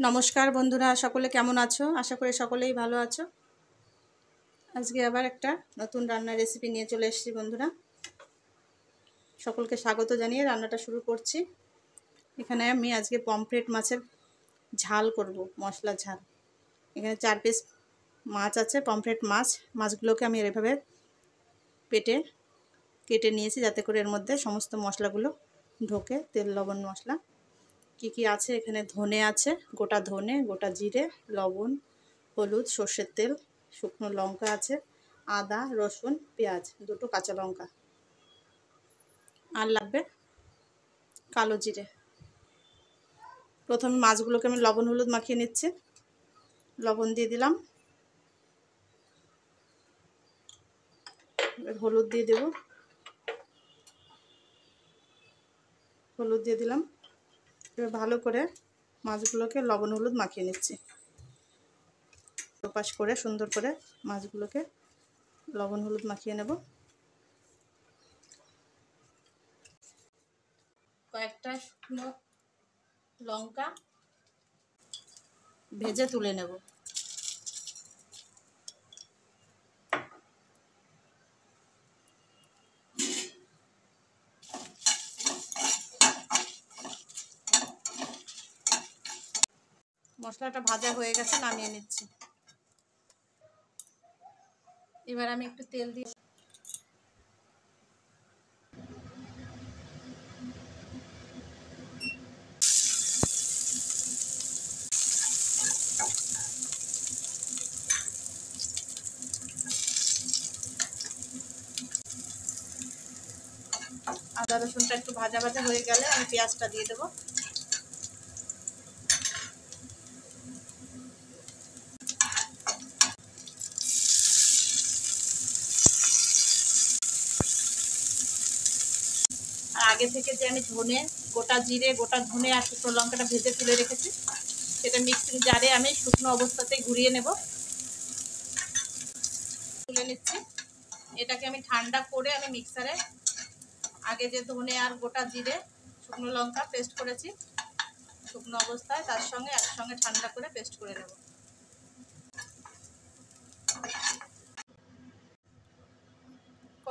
নমস্কার বন্ধুরা, সকলে কেমন আছো? আশা করি সকলেই ভালো আছো। আজকে আবার একটা নতুন রান্নার রেসিপি নিয়ে চলে এসেছি বন্ধুরা। সকলকে স্বাগত জানিয়ে রান্নাটা শুরু করছি। এখানে আমি আজকে পমফ্রেট মাছের ঝাল করব, মশলা ঝাল। এখানে 4 পিস মাছ আছে, পমফ্রেট মাছ। মাছগুলোকে আমি এভাবে কেটে নিয়েছি যাতে করে এর মধ্যে সমস্ত মশলাগুলো ঢোকে। তেল, লবণ, মশলা কি আছে এখানে? ধনে আছে, গোটা ধনে, গোটা জিরে, লবণ, হলুদ, সর্ষের তেল, শুকনো লঙ্কা আছে, আদা, রসুন, পেঁয়াজ, 2টো কাঁচা লঙ্কা, আর লাগবে কালো জিরে। প্রথমে মাছগুলোকে আমি লবণ হলুদ মাখিয়ে নিচ্ছি। লবণ দিয়ে দিলাম, হলুদ দিয়ে দেব, হলুদ দিয়ে দিলাম। এবার ভালো করে মাছগুলোকে লবণ হলুদ মাখিয়ে নিচ্ছি। ওপাশ করে সুন্দর করে মাছগুলোকে লবণ হলুদ মাখিয়ে নেব। কয়েকটা শুকনো লঙ্কা ভেজে তুলে নেব। মশলাটা ভাজা হয়ে গেছে, নামিয়ে নিচ্ছি। এবার আমি একটু তেল দিয়ে আদা রসুনটা একটু ভাজা ভাজা হয়ে গেলে আমি পেঁয়াজটা দিয়ে দেবো। আর আগে থেকে যে আমি গোটা জিরে, গোটা ধনে আর শুকনো লঙ্কাটা ভেজে তুলে রেখেছি, সেটা মিক্সিং জারে আমি শুকনো অবস্থাতেই ঘুরিয়ে নেব। তুলে নিচ্ছি। এটাকে আমি ঠান্ডা করে আমি মিক্সারে আগে যে ধনে আর গোটা জিরে, শুকনো লঙ্কা পেস্ট করেছি শুকনো অবস্থায়, তার সঙ্গে একসঙ্গে ঠান্ডা করে পেস্ট করে নেব।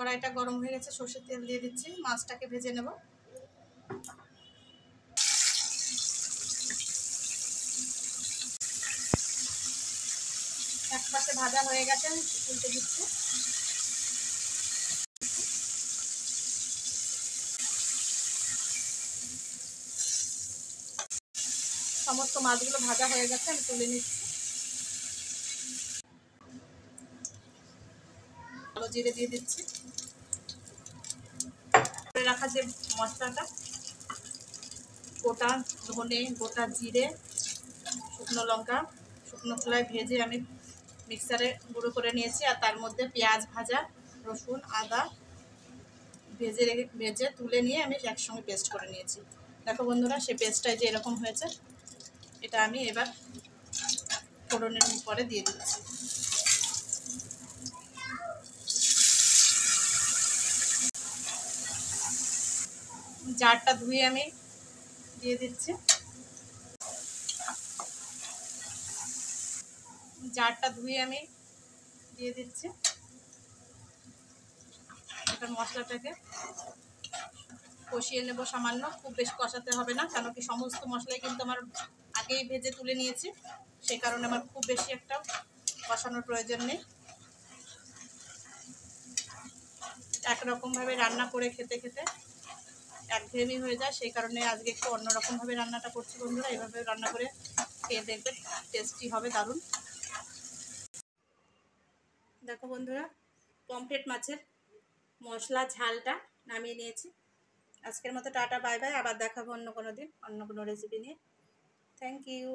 কড়াইটা গরম হয়ে গেছে, সর্ষের তেল দিয়ে দিচ্ছি। মাছটাকে ভেজে নেব। এক পাশে ভাজা হয়ে গেছে, আমি উল্টে দিচ্ছি। সমস্ত মাছগুলো ভাজা হয়ে গেছে, আমি তুলে নিচ্ছি। কালো জিরে দিয়ে দিচ্ছি। করে রাখা যে মশলাটা, গোটা ধনে, গোটা জিরে, শুকনো লঙ্কা শুকনো খোলায় ভেজে আমি মিক্সারে গুঁড়ো করে নিয়েছি, আর তার মধ্যে পেঁয়াজ ভাজা, রসুন, আদা ভেজে তুলে নিয়ে আমি একসঙ্গে পেস্ট করে নিয়েছি। দেখো বন্ধুরা, সে পেস্টটাই যে এরকম হয়েছে। এটা আমি এবার ফোড়নের পরে দিয়ে দিচ্ছি। জারটা ধুয়ে আমি দিয়ে দিচ্ছি। এবার মশলাটাকে কষিয়ে নেব সামান্য, খুব বেশি কষাতে হবে না, কারণ কি সমস্ত মশলাই কিন্তু আমার আগেই ভেজে তুলে নিয়েছি, সেই কারণে আমার খুব বেশি একটা কষানোর প্রয়োজন নেই। একরকমভাবে রান্না করে খেতে খেতে একঘেয়েমি হয়ে যায়, সেই কারণে আজকে একটু অন্যরকমভাবে রান্নাটা করছি বন্ধুরা। এইভাবে রান্না করে খেয়ে দেখবে, টেস্টি হবে, দারুণ। দেখো বন্ধুরা, পমফ্রেট মাছের মশলা ঝালটা নামিয়ে নিয়েছি। আজকের মতো টাটা, বাই বাই। আবার দেখাবো অন্য কোনো দিন অন্য কোনো রেসিপি নিয়ে। Thank you.